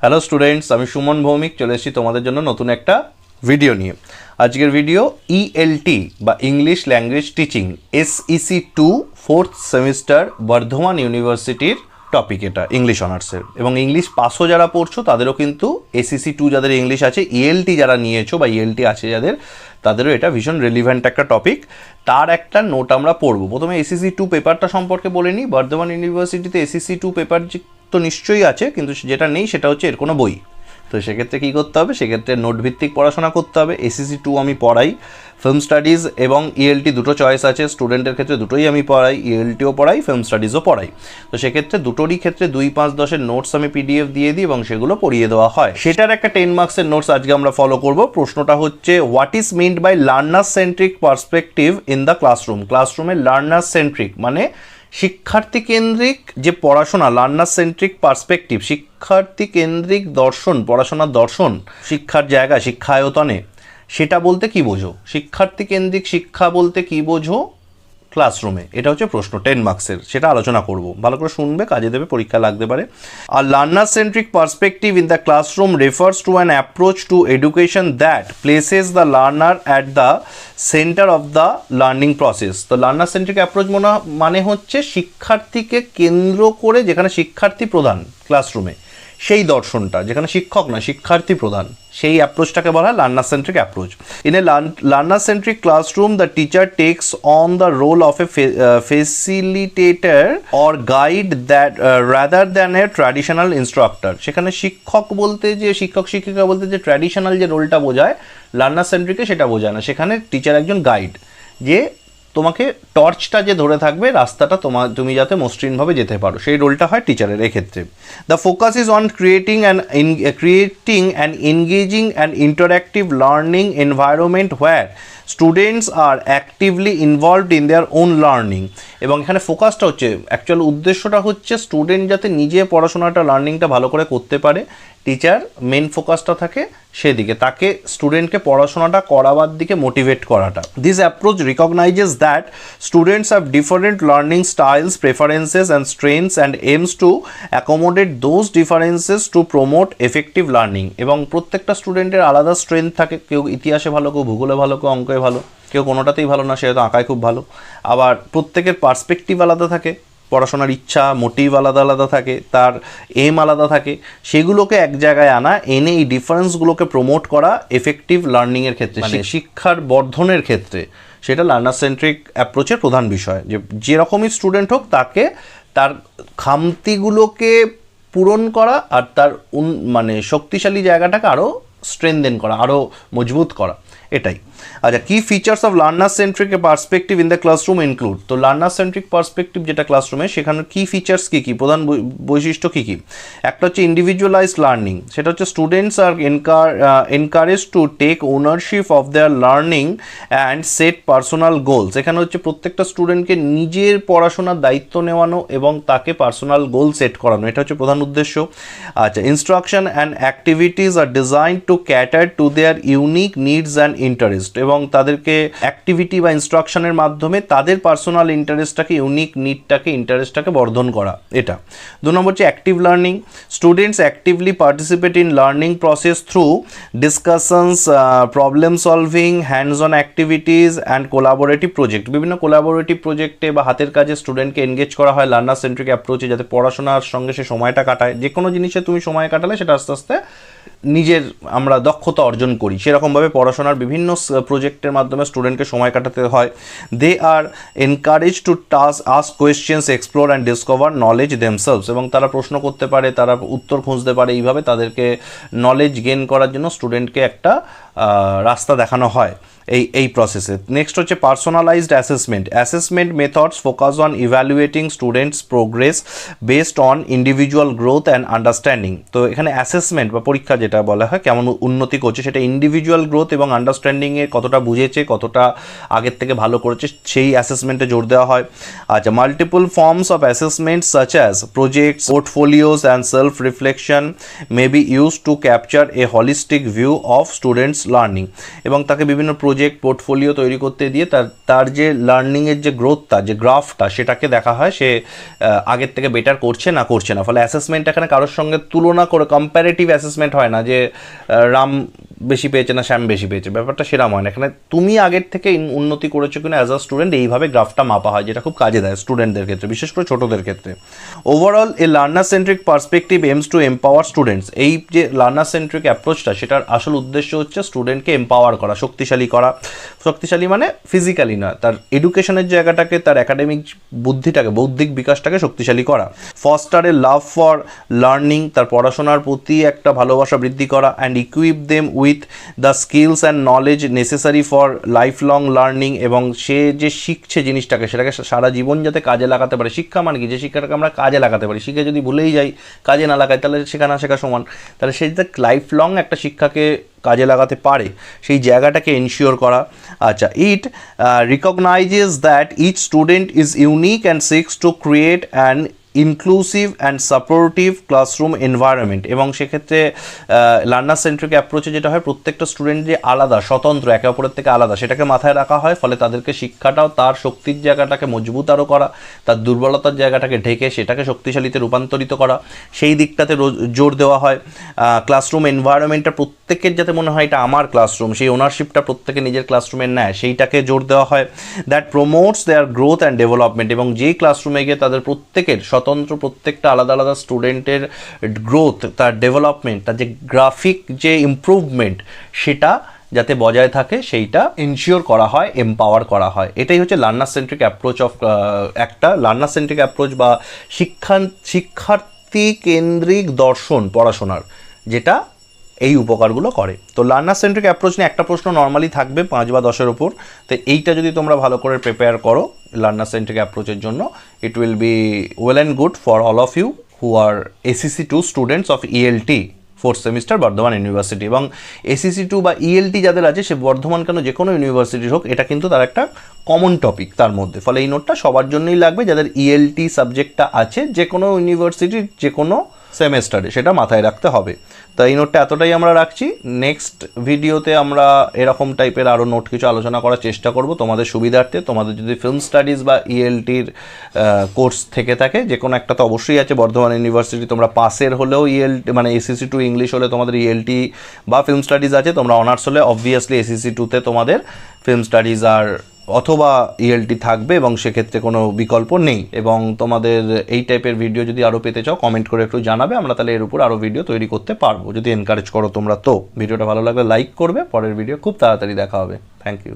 Hello students, আমি সুমন ভৌমিক চলে এসেছি তোমাদের জন্য নতুন একটা ভিডিও নিয়ে। আজকের ভিডিও ইএলটি বা English language teaching SEC 2 4th semester Bardhaman ইউনিভার্সিটির টপিক। এটা ইংলিশ অনার্সের এবং ইংলিশ পাসও যারা পড়ছো তাদেরও কিন্তু SEC 2 যাদের ইংলিশ আছে, ELT যারা নিয়েছো বা ELT আছে যাদের, তাদেরও এটা ভীষণ রিলিভেন্ট একটা টপিক। তার একটা নোট আমরা পড়বো। প্রথমে SEC 2 পেপারটা সম্পর্কে বলে নিই। বর্ধমান ইউনিভার্সিটিতে SEC 2 পেপার তো নিশ্চয়ই আছে, কিন্তু যেটা নেই সেটা হচ্ছে এর কোনো বই। তো সেক্ষেত্রে কী করতে হবে, সেক্ষেত্রে নোট ভিত্তিক পড়াশোনা করতে হবে। SEC 2 আমি পড়াই, ফিল্ম স্টাডিজ এবং ELT দুটো চয়েস আছে। স্টুডেন্টের ক্ষেত্রে দুটোই আমি পড়াই, ELTও পড়াই, ফিল্ম স্টাডিজও পড়াই। তো সেক্ষেত্রে দুটোরই ক্ষেত্রে 2, 5, 10-এর নোটস আমি PDF দিয়ে দিই এবং সেগুলো পড়িয়ে দেওয়া হয়। সেটার একটা 10 মার্কসের নোটস আজকে আমরা ফলো করব। প্রশ্নটা হচ্ছে, what is meant by learner centric perspective in the classroom? ক্লাসরুমে লার্নার সেন্ট্রিক মানে শিক্ষার্থী কেন্দ্রিক যে পড়াশোনা, লার্নার সেন্ট্রিক পার্সপেক্টিভ, শিক্ষার্থী কেন্দ্রিক দর্শন, পড়াশোনার দর্শন, শিক্ষার জায়গা, শিক্ষায়তনে, সেটা বলতে কি বোঝো? শিক্ষার্থী কেন্দ্রিক শিক্ষা বলতে কি বোঝো ক্লাসরুমে? এটা হচ্ছে প্রশ্ন 10 মার্কসের, সেটা আলোচনা করব। ভালো করে শুনবে, কাজে দেবে, পরীক্ষা লাগতে পারে। আর learner centric perspective in the classroom refers to an approach to education that places the learner at the center of the learning process. তো লার্নার সেন্ট্রিক অ্যাপ্রোচ মানে হচ্ছে শিক্ষার্থীকে কেন্দ্র করে, যেখানে শিক্ষার্থী প্রধান ক্লাসরুমে, সেই দর্শনটা, যেখানে শিক্ষক না শিক্ষার্থী প্রধান, সেই অ্যাপ্রোচটাকে বলা হয় learner centric approach. In a learner centric classroom the teacher takes on the role of a facilitator or guide that rather than a traditional instructor. সেখানে শিক্ষক বলতে যে শিক্ষক শিক্ষিকা বলতে যে ট্র্যাডিশনাল যে রোলটা বোঝায়, লার্নার সেন্ট্রিকে সেটা বোঝায় না। সেখানে টিচার একজন গাইড, যে তোমাকে টর্চটা যে ধরে থাকবে, রাস্তাটা তুমি যাতে মসৃণভাবে যেতে পারো, সেই রোলটা হয় টিচারের এক্ষেত্রে। The focus is on creating an engaging and interactive learning environment where students are actively involved in their own learning. এবং এখানে ফোকাসটা হচ্ছে, অ্যাকচুয়াল উদ্দেশ্যটা হচ্ছে স্টুডেন্ট যাতে নিজে পড়াশোনাটা, লার্নিংটা ভালো করে করতে পারে। টিচার মেন ফোকাসটা থাকে সেদিকে, তাকে স্টুডেন্টকে পড়াশোনাটা করাবার দিকে মোটিভেট করাটা। This approach রিকগনাইজেস that students have different learning styles, preferences and strengths and aims to accommodate those differences to promote effective learning. এবং প্রত্যেকটা স্টুডেন্টের আলাদা স্ট্রেংথ থাকে, কেউ ইতিহাসে ভালো, কেউ ভূগোলে ভালো, কেউ অঙ্কে ভালো, কেউ কোনোটাতেই ভালো না, সে হয়তো আঁকায় খুব ভালো। আবার প্রত্যেকের পার্সপেক্টিভ আলাদা থাকে, পড়াশোনার ইচ্ছা, মোটিভ আলাদা আলাদা থাকে, তার এম আলাদা থাকে। সেগুলোকে এক জায়গায় আনা, এনে এই ডিফারেন্সগুলোকে প্রমোট করা এফেক্টিভ লার্নিংয়ের ক্ষেত্রে, মানে শিক্ষার বর্ধনের ক্ষেত্রে, সেটা লার্নার সেন্ট্রিক অ্যাপ্রোচের প্রধান বিষয়। যে যেরকমই স্টুডেন্ট হোক, তাকে তার খামতিগুলোকে পূরণ করা আর তার মানে শক্তিশালী জায়গাটাকে আরও স্ট্রেনদেন করা, আরও মজবুত করা, এটাই। আচ্ছা, কি features of learner centric perspective in the classroom include? তো লার্নার সেন্ট্রিক পার্সপেক্টিভ যেটা ক্লাসরুমে, সেখানে কি ফিচার্স কী কী, প্রধান বৈশিষ্ট্য কী কী? একটা হচ্ছে ইন্ডিভিজুয়ালাইজড লার্নিং। সেটা হচ্ছে students are encourage to take ownership of their learning and set personal goals. এখানে হচ্ছে প্রত্যেকটা স্টুডেন্টকে নিজের পড়াশোনার দায়িত্ব নেওয়ানো এবং তাকে পার্সোনাল গোল সেট করানো, এটা হচ্ছে প্রধান উদ্দেশ্য। আচ্ছা, instruction and activities are design to cater to their unique needs and interest. এবং তাদেরকে অ্যাক্টিভিটি বা ইনস্ট্রাকশনের মাধ্যমে তাদের পার্সোনাল ইন্টারেস্টটাকে, ইউনিক নিডটাকে, ইন্টারেস্টটাকে বর্ধন করা, এটা। 2 নম্বর হচ্ছে active learning. Students actively participate in learning process through discussions, problem solving, hands on activities and collaborative project. বিভিন্ন collaborative প্রজেক্টে বা হাতের কাজে স্টুডেন্টকে এনগেজ করা হয় লার্নার সেন্ট্রিক অ্যাপ্রোচে, যাতে পড়াশোনার সঙ্গে সে সময়টা কাটায়। যে কোনো জিনিসে তুমি সময় কাটালে সেটা আস্তে আস্তে নিজের আমরা দক্ষতা অর্জন করি, সেরকমভাবে পড়াশোনার বিভিন্ন প্রজেক্টের মাধ্যমে স্টুডেন্টকে সময় কাটাতে হয়। They are encourage to ask questions, explore and discover knowledge themselves. এবং তারা প্রশ্ন করতে পারে, তারা উত্তর খুঁজতে পারে। এইভাবে তাদেরকে নলেজ গেইন করার জন্য স্টুডেন্টকে একটা রাস্তা দেখানো হয় এই প্রসেসে। নেক্সট হচ্ছে personalised assessment. Assessment methods focus on evaluating students progress based on individual growth and understanding. তো এখানে অ্যাসেসমেন্ট বা পরীক্ষা যেটা বলা হয়, কেমন উন্নতি করছে, সেটা ইন্ডিভিজুয়াল গ্রোথ এবং আন্ডারস্ট্যান্ডিংয়ে কতটা বুঝেছে, কতটা আগের থেকে ভালো করেছে, সেই অ্যাসেসমেন্টে জোর দেওয়া হয়। আচ্ছা, multiple forms of assessment such as projects, portfolios and self reflection may be use to capture A holistic view of students learning. এবং তাকে বিভিন্ন প্রজেক্ট পোর্টফোলিও তৈরি করতে দিয়ে তার যে লার্নিংয়ের যে গ্রোথটা, যে গ্রাফটা, সেটাকে দেখা হয় সে আগের থেকে বেটার করছে না ফলে অ্যাসেসমেন্ট এখানে কারোর সঙ্গে তুলনা করে কম্প্যারেটিভ অ্যাসেসমেন্ট হয় না যে রাম বেশি পেয়েছে না শ্যাম বেশি পেয়েছে, ব্যাপারটা সেরকম হয় না। এখানে তুমি আগের থেকে উন্নতি করেছো কিনা অ্যাজ আ স্টুডেন্ট, এইভাবে গ্রাফটা মাপা হয়, যেটা খুব কাজে দেয় স্টুডেন্টদের ক্ষেত্রে, বিশেষ করে ছোটোদের ক্ষেত্রে। Overall a learner centric perspective aims to empower students. এই যে লার্নার সেন্ট্রিক অ্যাপ্রোচটা, সেটার আসল উদ্দেশ্য হচ্ছে স্টুডেন্টকে এম্পাওয়ার করা, শক্তিশালী মানে ফিজিক্যালি না, তার এডুকেশনের জায়গাটাকে, তার একাডেমিক বুদ্ধিটাকে, বৌদ্ধিক বিকাশটাকে শক্তিশালী করা। Foster a love for learning, তার পড়াশোনার প্রতি একটা ভালোবাসা বৃদ্ধি করা। And equip them with the skills and knowledge necessary for life long learning, এবং সে যে শিখছে জিনিসটাকে, সেটাকে সারা জীবন যাতে কাজে লাগাতে পারে। শিক্ষা মানে কি, যে শিক্ষাটাকে আমরা কাজে লাগাতে পারি, শিখে যদি ভুলেই যাই, কাজে না লাগাই, তাহলে শেখা না শেখা সমান। তাহলে সে যাতে লাইফ লং একটা শিক্ষাকে কাজে লাগাতে পারে, সেই জায়গাটাকে এনশিওর করা। আচ্ছা, it recognises that each student is unique and seeks to create an inclusive and supportive classroom environment. এবং সেক্ষেত্রে লার্নার সেন্ট্রিক অ্যাপ্রোচে যেটা হয়, প্রত্যেকটা স্টুডেন্ট যে আলাদা, স্বতন্ত্র, একে অপরের থেকে আলাদা, সেটাকে মাথায় রাখা হয়। ফলে তাদেরকে শিক্ষাটাও তার শক্তির জায়গাটাকে মজবুত আরও করা, তার দুর্বলতার জায়গাটাকে ঢেকে সেটাকে শক্তিশালীতে রূপান্তরিত করা, সেই দিকটাতে জোর দেওয়া হয়। ক্লাসরুম এনভায়রনমেন্টটা প্রত্যেকের যাতে মনে হয় এটা আমার ক্লাসরুম, সেই ওনারশিপটা প্রত্যেকে নিজের ক্লাসরুমের নেয়, সেইটাকে জোর দেওয়া হয়। That promotes their growth and development, এবং যেই ক্লাসরুমে গিয়ে তাদের প্রত্যেকের স্বতন্ত্র, প্রত্যেকটা আলাদা আলাদা স্টুডেন্টের গ্রোথ, তার ডেভেলপমেন্ট, তার যে গ্রাফিক যে ইমপ্রুভমেন্ট, সেটা যাতে বজায় থাকে, সেইটা এনশিওর করা হয়, এম্পাওয়ার করা হয়। এটাই হচ্ছে লার্নার সেন্ট্রিক অ্যাপ্রোচ অফ একটা লার্নার সেন্ট্রিক অ্যাপ্রোচ বা শিক্ষার্থী কেন্দ্রিক দর্শন পড়াশোনার, যেটা এই উপকারগুলো করে। তো লার্নার সেন্ট্রিক অ্যাপ্রোচ নিয়ে একটা প্রশ্ন নর্মালি থাকবে 5 বা 10-এর ওপর। তো এইটা যদি তোমরা ভালো করে প্রিপেয়ার করো লার্নার সেন্ট্রিক অ্যাপ্রোচের জন্য, it will be well and good for all of you who are ACC2 students of ELT 4th semester Bardhaman university. এবং ACC2 বা ELT যাদের আছে, সে বর্ধমান কেন, যে কোনো ইউনিভার্সিটির হোক, এটা কিন্তু তার একটা কমন টপিক তার মধ্যে। ফলে এই নোটটা সবার জন্যই লাগবে যাদের ELT সাবজেক্টটা আছে, যে কোনো ইউনিভার্সিটির যে কোনো সেমেস্টারে, সেটা মাথায় রাখতে হবে। তো এই নোটটা এতটাই আমরা রাখছি। নেক্সট ভিডিওতে আমরা এরকম টাইপের আরও নোট কিছু আলোচনা করার চেষ্টা করব তোমাদের সুবিধার্থে। তোমাদের যদি ফিল্ম স্টাডিজ বা ELTর কোর্স থেকে থাকে, যে কোনো একটা তো অবশ্যই আছে বর্ধমান ইউনিভার্সিটি, তোমরা পাসের হলেও ELT মানে ACC2 ইংলিশ হলে তোমাদের ELT বা ফিল্ম স্টাডিজ আছে, তোমরা অনার্স হলে অবভিয়াসলি ACC2তে তোমাদের ফিল্ম স্টাডিজ আর অথবা ELT থাকবে, এবং সেক্ষেত্রে কোনো বিকল্প নেই। এবং তোমাদের এই টাইপের ভিডিও যদি আরও পেতে চাও, কমেন্ট করে একটু জানাবে, আমরা তাহলে এর উপর আরও ভিডিও তৈরি করতে পারবো, যদি এনকারেজ করো তোমরা। তো ভিডিওটা ভালো লাগলে লাইক করবে। পরের ভিডিও খুব তাড়াতাড়ি দেখা হবে। Thank you.